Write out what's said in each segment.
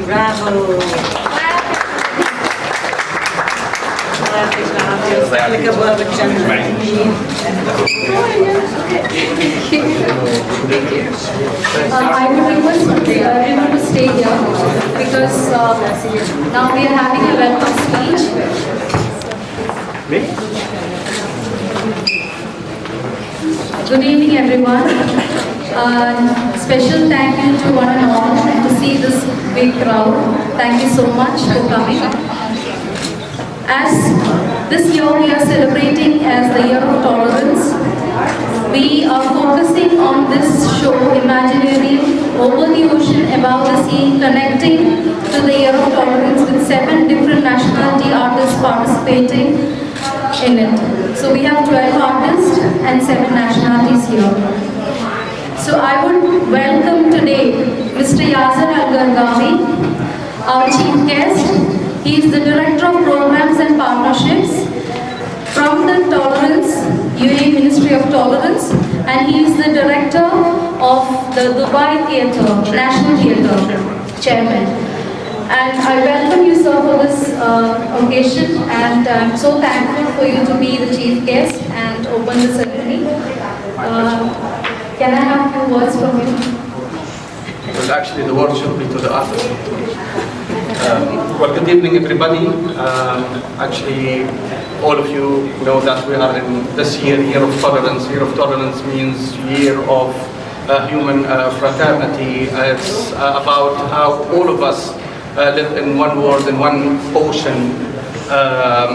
Bravo! Lekker bolletje. I would request everyone to stay here because now we are having a welcome speech. Good evening, everyone. Special thank you to one and all to see this big crowd. Thank you so much for coming. As this year we are celebrating as the Year of Tolerance, we are focusing on this show, Imaginary, over the ocean, above the sea, connecting to the Year of Tolerance with 7 different nationality artists participating in it. So we have 12 artists and 7 nationalities here. So I would welcome today Mr. Yasser Al-Gargawi, our chief guest. He is the Director of Programs and Partnerships from the Tolerance, UAE Ministry of Tolerance, and he is the Director of the Dubai Theatre, National Theatre, Chairman. And I welcome you, sir, for this occasion, and I'm so thankful for you to be the chief guest and open the ceremony. Can I have a few words from you? Well, actually, the word should be to the artist. Well, good evening, everybody. Actually, all of you know that we are in this year of tolerance. Year of tolerance means year of human fraternity. It's about how all of us live in one world, in one ocean.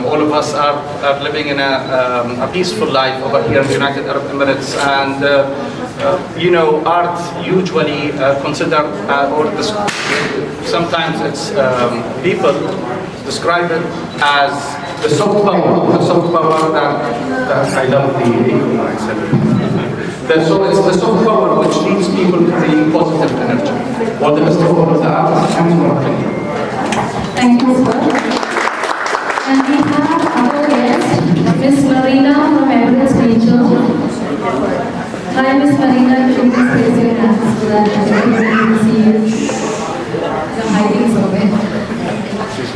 All of us are living in a peaceful life over here in the United Arab Emirates, and you know, art usually considered or sometimes it's people describe it as the soft power that I love the it's the soft power which leads people to the positive energy. All the best of all of the artists. Thank you, sir. And we have our guest, Miss Marina from Emirates Nature. Hi, Miss Marina. Can you please raise your hands so that everyone can see you? The hiding somewhere.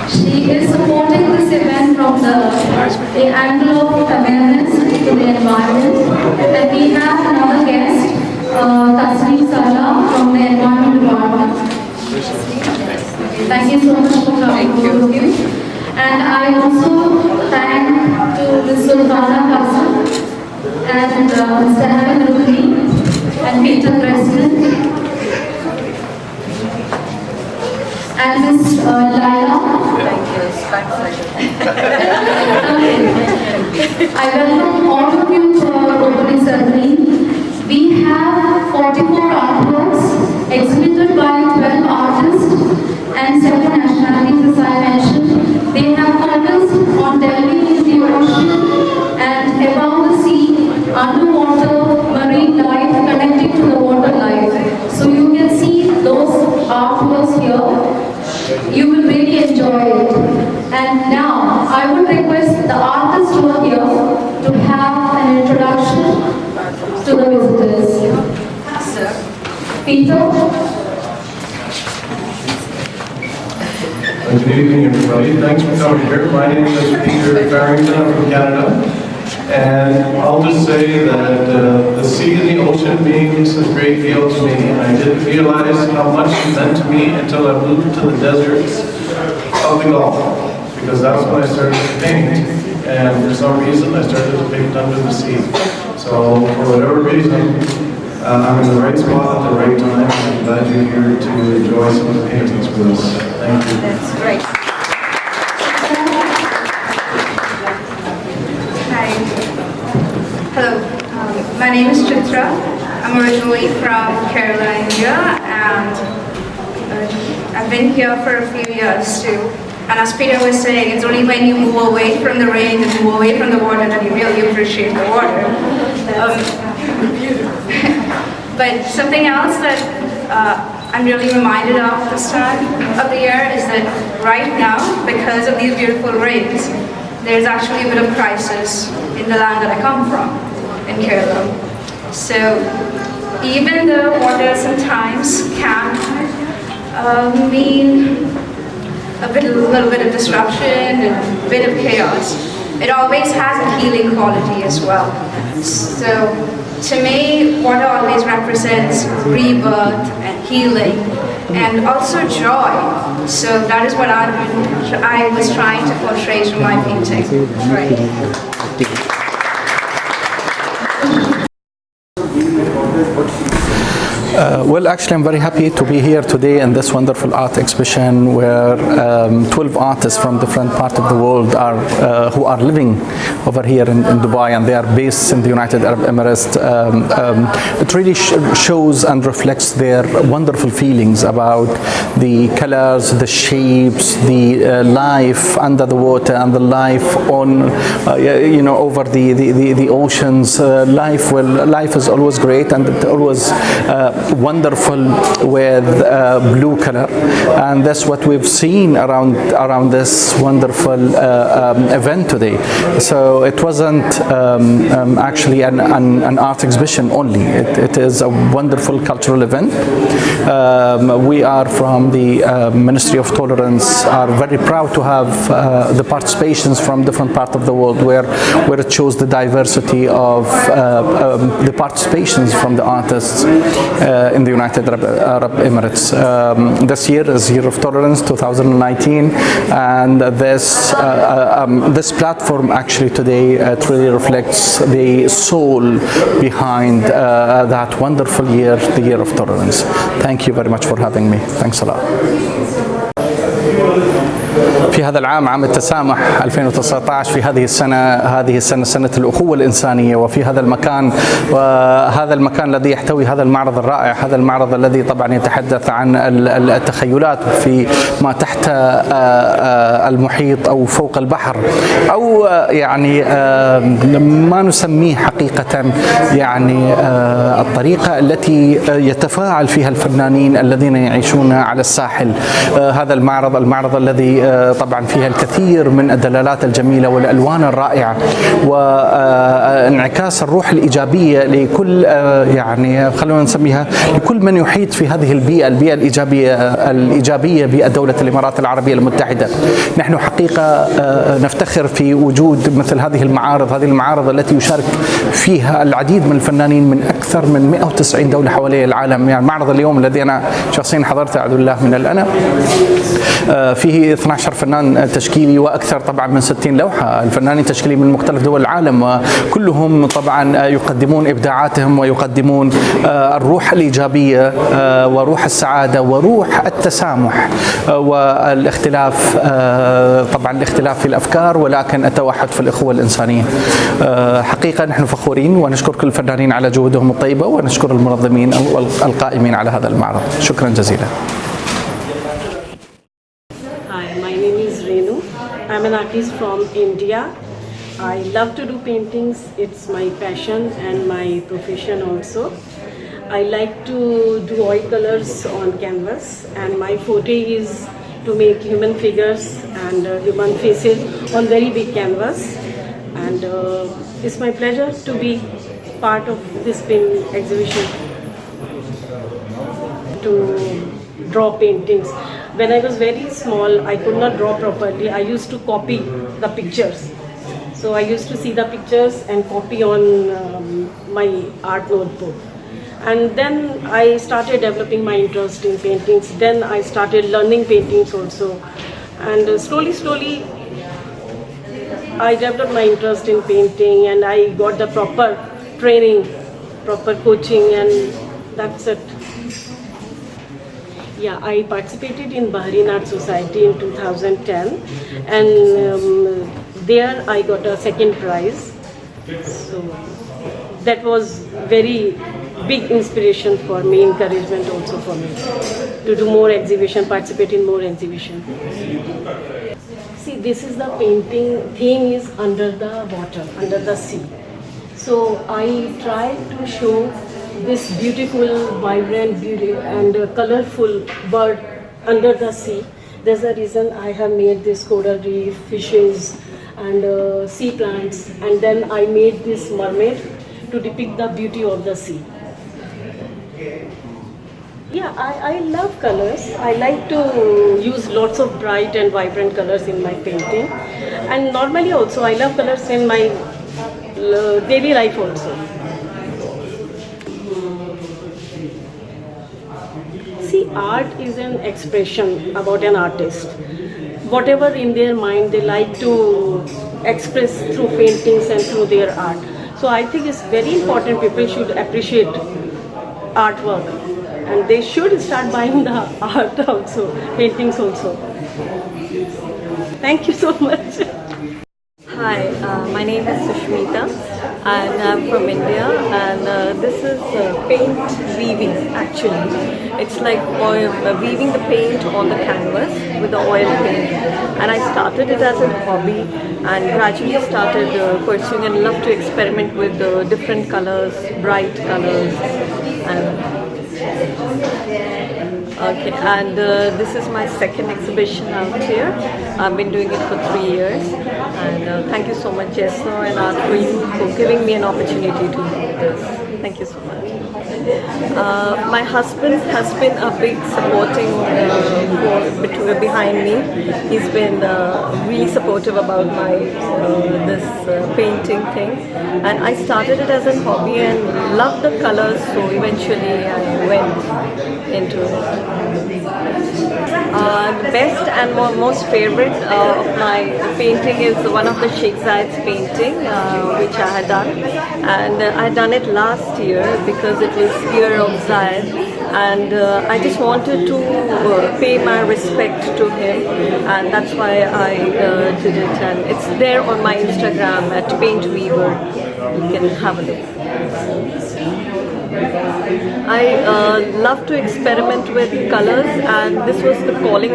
She is supporting this event from the angle of awareness to the environment. And we have another guest, Tasneem Salah from the Environment Department. Thank you so much for coming, all of you. And I also thank to Ms. Sultana Qasim and Mr. Hamid Rukni and Peter Preston and Ms. Laila. I welcome all of you for opening ceremony. We have 44 artworks exhibited by 12 artists and 7 nationalities, as I mentioned. They have focused on delving into the ocean and above the sea, underwater, marine life, connecting to the water life. So you can see those artworks here. You will really enjoy it. And now, I would request the artists who are here to have an introduction to the visitors. Sir. Peter. Good evening, everybody. Thanks for coming here. My name is Peter Farrington. I'm from Canada. And I'll just say that the sea and the ocean means a great deal to me. And I didn't realize how much it meant to me until I moved to the deserts of the Gulf. Because that's when I started to paint. And for some reason, I started to paint under the sea. So for whatever reason, I'm in the right spot at the right time. I'm glad you're here to enjoy some of the paintings with us. Thank you. That's great. Hi. Hello. My name is Chitra. I'm originally from Kerala, India, and I've been here for a few years too. And as Peter was saying, it's only when you move away from the rain and move away from the water that you really appreciate the water. But something else that I'm really reminded of this time of the year is that right now, because of these beautiful rains, there's actually a bit of crisis in the land that I come from, in Kerala. So even though water sometimes can Mean little bit of disruption and a bit of chaos. It always has a healing quality as well. So to me, water always represents rebirth and healing and also joy. So that is what I was trying to portray through my painting. Right. Well, actually, I'm very happy to be here today in this wonderful art exhibition where 12 artists from different parts of the world are who are living over here in Dubai, and they are based in the United Arab Emirates. It really shows and reflects their wonderful feelings about the colors, the shapes, the life under the water, and the life on, over the oceans. Life is always great, and it always wonderful with blue color, and that's what we've seen around this wonderful event today. So it wasn't actually an art exhibition only. It is a wonderful cultural event. We are from the Ministry of Tolerance are very proud to have the participations from different parts of the world where it shows the diversity of the participations from the artists in the United Arab Emirates. This year is Year of Tolerance 2019, and this platform actually today it really reflects the soul behind that wonderful year, the Year of Tolerance. Thank you very much for having me. Thanks a lot. في هذا العام عام التسامح 2019 في هذه السنة سنة الأخوة الإنسانية، وفي هذا المكان وهذا المكان الذي يحتوي هذا المعرض الرائع، هذا المعرض الذي طبعا يتحدث عن التخيلات في ما تحت المحيط أو فوق البحر، أو يعني ما نسميه حقيقة يعني الطريقة التي يتفاعل فيها الفنانين الذين يعيشون على الساحل. هذا المعرض الذي طبعا فيها الكثير من الدلالات الجميلة والألوان الرائعة وانعكاس الروح الإيجابية لكل يعني خلونا نسميها لكل من يحيط في هذه البيئة الإيجابية بيئة دولة الإمارات العربية المتحدة. نحن حقيقة نفتخر في وجود مثل هذه المعارض التي يشارك فيها العديد من الفنانين من أكثر من 190 دولة حوالي العالم. يعني معرض اليوم الذي أنا شخصيا حضرته أعوذ بالله من الأنا فيه 12 فنان تشكيلي واكثر طبعا من 60 لوحه، الفنانين تشكيلي من مختلف دول العالم، وكلهم طبعا يقدمون ابداعاتهم ويقدمون الروح الايجابيه وروح السعاده وروح التسامح والاختلاف، طبعا الاختلاف في الافكار ولكن التوحد في الاخوه الانسانيه. حقيقه نحن فخورين ونشكر كل الفنانين على جهودهم الطيبه ونشكر المنظمين القائمين على هذا المعرض. شكرا جزيلا. I'm an artist from India. I love to do paintings. It's my passion and my profession also. I like to do oil colors on canvas, and my forte is to make human figures and human faces on very big canvas. And it's my pleasure to be part of this painting exhibition, to draw paintings. When I was very small, I could not draw properly. I used to copy the pictures. So I used to see the pictures and copy on my art notebook. And then I started developing my interest in paintings. Then I started learning paintings also. And slowly, I developed my interest in painting, and I got the proper training, proper coaching, and that's it. Yeah, I participated in Bahrain Art Society in 2010, and there I got a second prize. So that was very big inspiration for me, encouragement also for me to do more exhibition, participate in more exhibition. See, this is the painting. Theme is under the water, under the sea. So I tried to show this beautiful, vibrant, beauty and colorful bird under the sea. There's a reason I have made this coral reef, fishes and sea plants, and then I made this mermaid to depict the beauty of the sea. Yeah, I love colors. I like to use lots of bright and vibrant colors in my painting. And normally also I love colors in my daily life also. See, art is an expression about an artist. Whatever in their mind they like to express through paintings and through their art. So I think it's very important people should appreciate artwork and they should start buying the art also, paintings also. Thank you so much. Hi, my name is Sushmita and I'm from India, and this is paint weaving actually. It's like weaving the paint on the canvas with the oil paint, and I started it as a hobby and gradually started pursuing and love to experiment with different colors, bright colors. Okay, and this is my second exhibition out here. I've been doing it for 3 years, and thank you so much, Jessno and Art, for you for giving me an opportunity to do this. Thank you so much. My husband has been a big supporting force behind me. He's been really supportive about my this painting thing, and I started it as a hobby and loved the colors, so eventually I went into it. The best and most favorite of my painting is one of the Sheikh Zayed's painting, which I had done, and I had done it last year because it was year of Zayed, and I just wanted to pay my respect to him, and that's why I did it, and it's there on my Instagram at Paint Weaver. You can have a look. I love to experiment with colors, and this was the calling.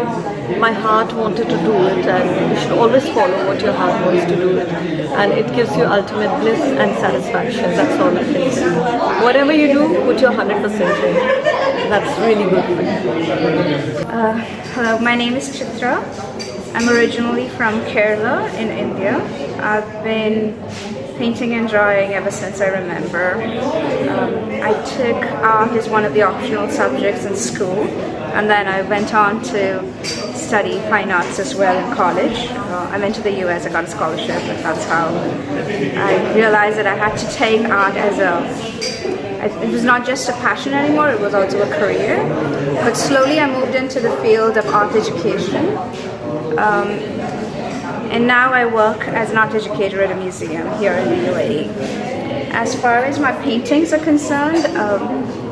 My heart wanted to do it, and you should always follow what your heart wants to do it, and it gives you ultimate bliss and satisfaction. That's all I can say. Whatever you do, put your 100% in. That's really good for you. Hello, my name is Chitra. I'm originally from Kerala in India. I've been painting and drawing ever since I remember. I took art as one of the optional subjects in school, and then I went on to study fine arts as well in college. I went to the US, I got a scholarship, and that's how I realized that I had to take art as it was not just a passion anymore, it was also a career. But slowly I moved into the field of art education. And now I work as an art educator at a museum here in the UAE. As far as my paintings are concerned,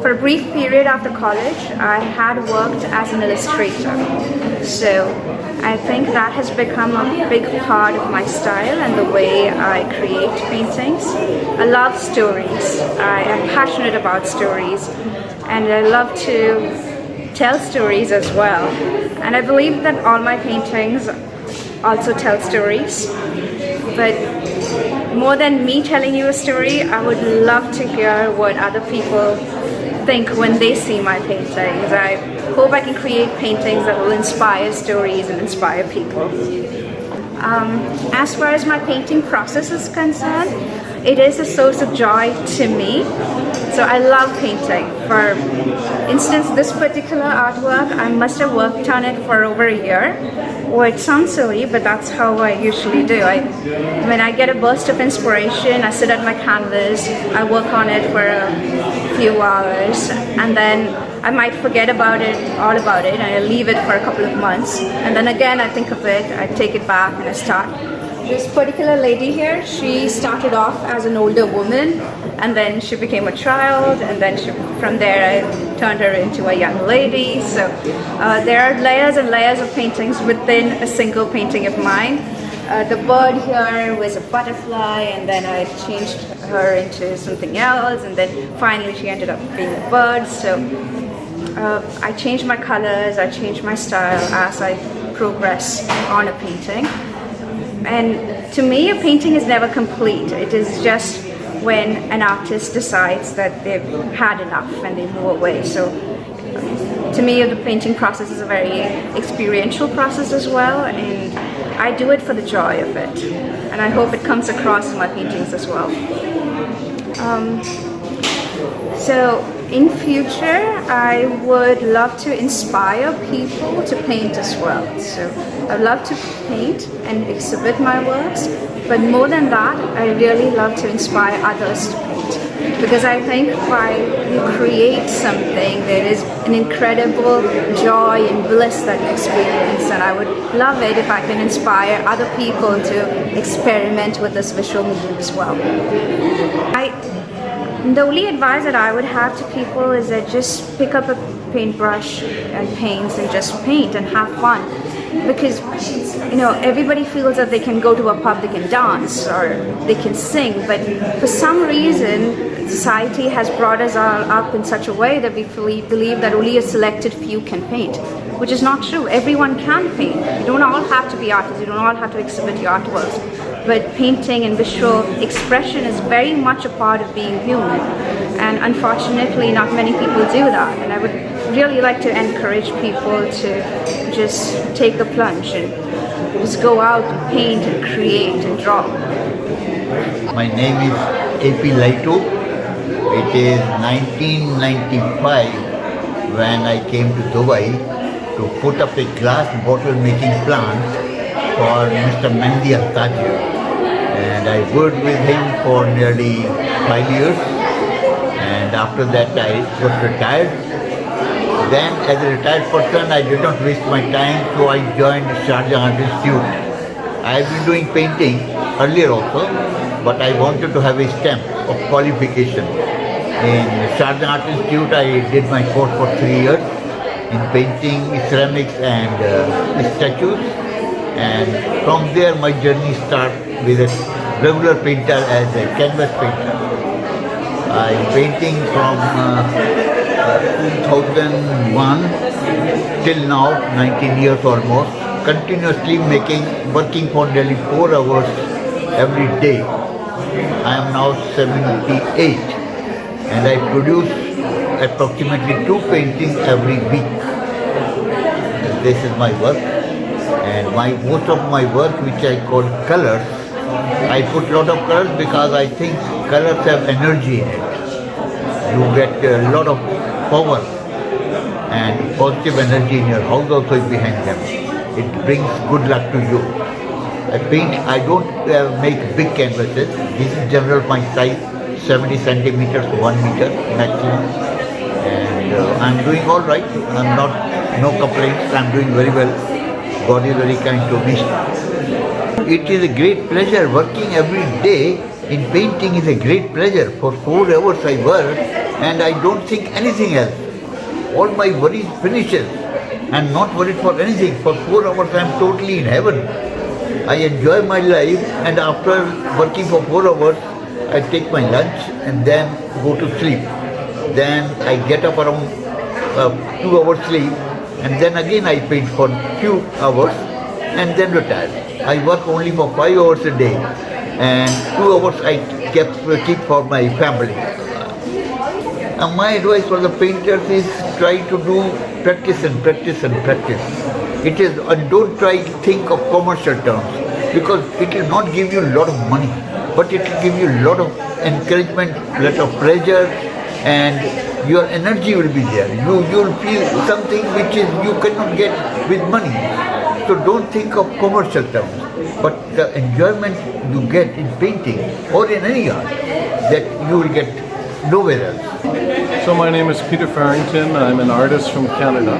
for a brief period after college, I had worked as an illustrator. So I think that has become a big part of my style and the way I create paintings. I love stories. I am passionate about stories, and I love to tell stories as well. And I believe that all my paintings also tell stories, but more than me telling you a story, I would love to hear what other people think when they see my paintings. I hope I can create paintings that will inspire stories and inspire people. As far as my painting process is concerned, it is a source of joy to me. So I love painting. For instance, this particular artwork, I must have worked on it for over a year. Well, it sounds silly, but that's how I usually do. When I get a burst of inspiration, I sit at my canvas, I work on it for a few hours, and then I might forget about it, all about it, and I leave it for a couple of months. And then again, I think of it, I take it back, and I start. This particular lady here, she started off as an older woman, and then she became a child, and then from there I turned her into a young lady. So there are layers and layers of paintings within a single painting of mine. The bird here was a butterfly, and then I changed her into something else, and then finally she ended up being a bird. So I changed my colors, I changed my style as I progress on a painting. And to me, a painting is never complete. It is just when an artist decides that they've had enough and they move away. So to me, the painting process is a very experiential process as well, and I do it for the joy of it. And I hope it comes across in my paintings as well. So in future, I would love to inspire people to paint as well. So I love to paint and exhibit my works, but more than that, I really love to inspire others to paint. Because I think while you create something, there is an incredible joy and bliss that you experience, and I would love it if I can inspire other people to experiment with this visual medium as well. The only advice that I would have to people is that just pick up a paintbrush and paints and just paint and have fun. Because, you know, everybody feels that they can go to a pub, they can dance or they can sing, but for some reason, society has brought us all up in such a way that we believe that only a selected few can paint, which is not true. Everyone can paint. You don't all have to be artists, you don't all have to exhibit your artworks. But painting and visual expression is very much a part of being human. And unfortunately, not many people do that. And I would really like to encourage people to just take a plunge and just go out and paint and create and draw. My name is A.P. Laito. It is 1995 when I came to Dubai to put up a glass bottle making plant for Mr. Mehdi Al-Tajir. And I worked with him for nearly 5 years, and after that I got retired. Then as a retired person I did not waste my time, so I joined Sharjah Art Institute. I have been doing painting earlier also, but I wanted to have a stamp of qualification. In Sharjah Art Institute I did my course for 3 years in painting, ceramics and statues. And from there my journey started with a regular painter as a canvas painter. I'm painting from 2001 till now, 19 years almost, continuously working for nearly 4 hours every day. I am now 78 and I produce approximately 2 paintings every week. This is my work. And most of my work, which I call colors, I put a lot of colors because I think colors have energy in it. You get a lot of power and positive energy in your house also is behind them. It brings good luck to you. I don't make big canvases. This is general my size, 70 centimeters, 1 meter maximum. And I'm doing all right. No complaints. I'm doing very well. God is very kind to me. It is a great pleasure. Working every day in painting is a great pleasure. For 4 hours I work and I don't think anything else. All my worries finishes. I'm not worried for anything. For 4 hours I am totally in heaven. I enjoy my life, and after working for 4 hours I take my lunch and then go to sleep. Then I get up around 2 hours sleep. And then again I paint for few hours and then retire. I work only for 5 hours a day and 2 hours I keep for my family. My advice for the painters is try to do practice and practice and practice. It is, and don't try to think of commercial terms, because it will not give you a lot of money, but it will give you a lot of encouragement, a lot of pleasure, and your energy will be there. You will feel something which is you cannot get with money. So don't think of commercial terms, but the enjoyment you get in painting or in any art, that you will get nowhere else. So my name is Peter Farrington. I'm an artist from Canada.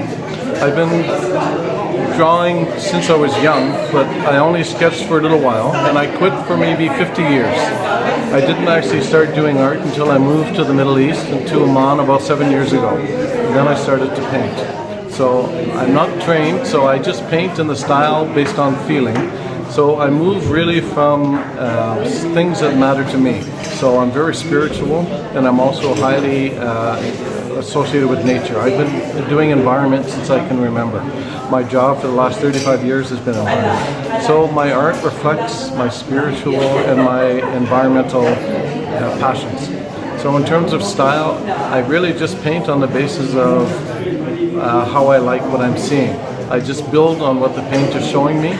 I've been drawing since I was young, but I only sketched for a little while, and I quit for maybe 50 years. I didn't actually start doing art until I moved to the Middle East and to Oman about 7 years ago. And then I started to paint. So I'm not trained, so I just paint in the style based on feeling. So I move really from things that matter to me. So I'm very spiritual, and I'm also highly associated with nature. I've been doing environment since I can remember. My job for the last 35 years has been environment. So my art reflects my spiritual and my environmental passions. So in terms of style, I really just paint on the basis of how I like what I'm seeing. I just build on what the paint is showing me,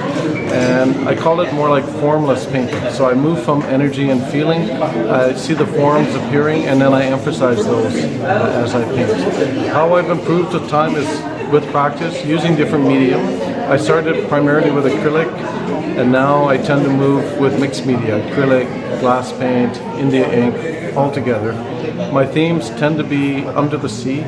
and I call it more like formless painting. So I move from energy and feeling, I see the forms appearing, and then I emphasize those as I paint. How I've improved with time is with practice, using different medium. I started primarily with acrylic, and now I tend to move with mixed media, acrylic, glass paint, India ink, all together. My themes tend to be under the sea.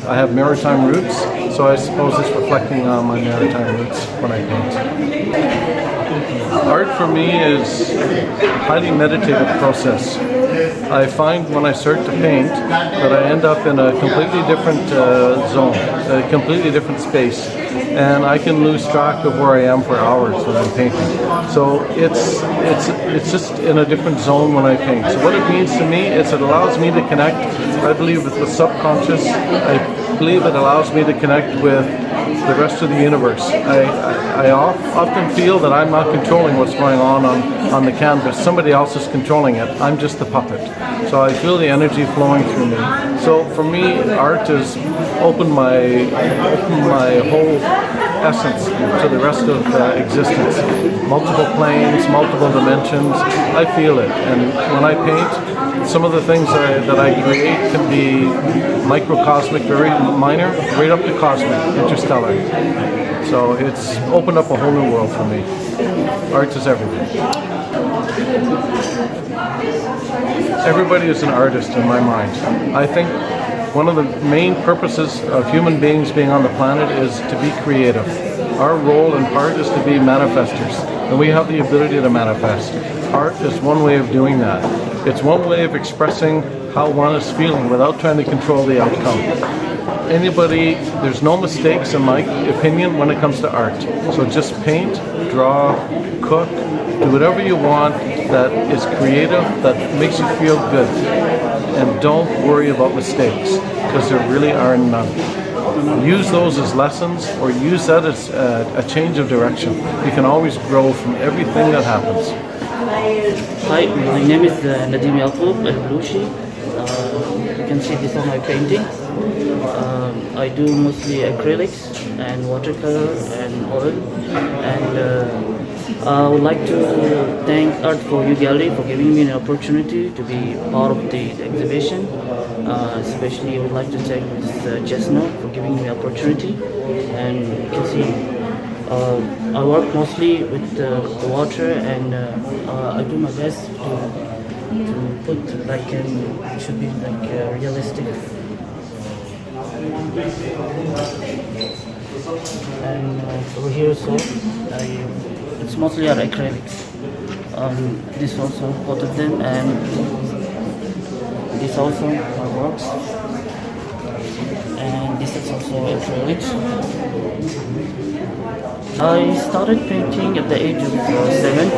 I have maritime roots, so I suppose it's reflecting on my maritime roots when I paint. Art for me is a highly meditative process. I find when I start to paint that I end up in a completely different zone, a completely different space, and I can lose track of where I am for hours when I'm painting. So it's just in a different zone when I paint. So what it means to me is it allows me to connect, I believe, with the subconscious. I believe it allows me to connect with the rest of the universe. I often feel that I'm not controlling what's going on the canvas. Somebody else is controlling it. I'm just the puppet. So I feel the energy flowing through me. So for me, art has opened my whole essence to the rest of existence. Multiple planes, multiple dimensions. I feel it. And when I paint, some of the things that I create can be microcosmic, very minor, right up to cosmic, interstellar. So it's opened up a whole new world for me. Art is everything. Everybody is an artist in my mind. I think one of the main purposes of human beings being on the planet is to be creative. Our role in part is to be manifestors, and we have the ability to manifest. Art is one way of doing that. It's one way of expressing how one is feeling without trying to control the outcome. Anybody, there's no mistakes in my opinion when it comes to art. So just paint, draw, cook, do whatever you want that is creative, that makes you feel good. And don't worry about mistakes, because there really are none. Use those as lessons, or use that as a change of direction. You can always grow from everything that happens. Hi, my name is Nadim Yaqub Al-Blushi. You can see these are my paintings. I do mostly acrylics and watercolor and oil. And I would like to thank Art for You Gallery for giving me an opportunity to be part of the exhibition. Especially I would like to thank Ms. Jesno for giving me the opportunity. And you can see I work mostly with the water, and I do my best to put like it should be like realistic. And over here, so it's mostly are acrylics. This also both of them, and this also my works, and this is also acrylics. I started painting at the age of 7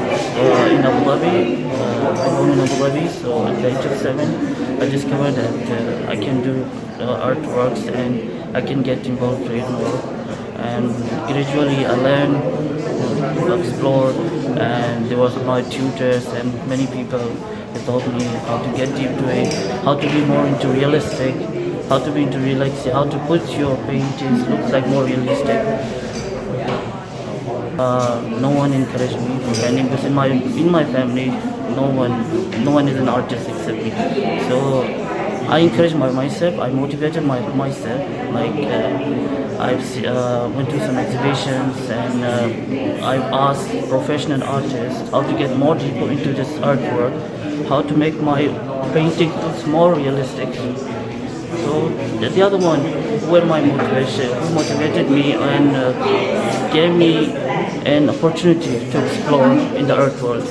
in Abu Dhabi. I'm born in Abu Dhabi, so at the age of 7, I discovered that I can do artworks and I can get involved in work. And gradually I learned to explore, and there was my tutors and many people who taught me how to get into it, how to be more into realistic, how to be into realistic, how to put your paintings look like more realistic. No one encouraged me from painting, because in my family, no one is an artist except me. So I encouraged myself. I motivated myself. Like I've went to some exhibitions, and I've asked professional artists how to get more people into this artwork, how to make my painting look more realistic. So the other one were my motivation, who motivated me and gave me an opportunity to explore in the art world.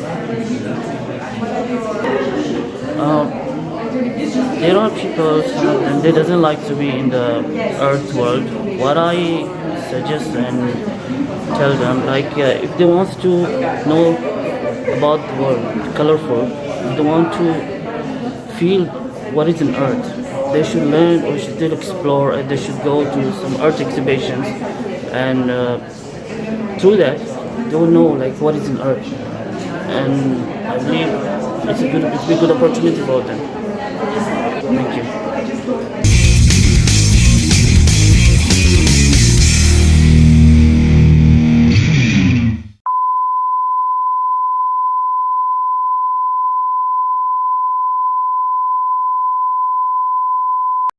There are people, some of them, they doesn't like to be in the art world. What I suggest and tell them, like if they want to know about the world, colorful, if they want to feel what is in art, they should learn or should explore, and they should go to some art exhibitions, and through that they will know like what is in art. And I believe it's a good opportunity for them. Thank you.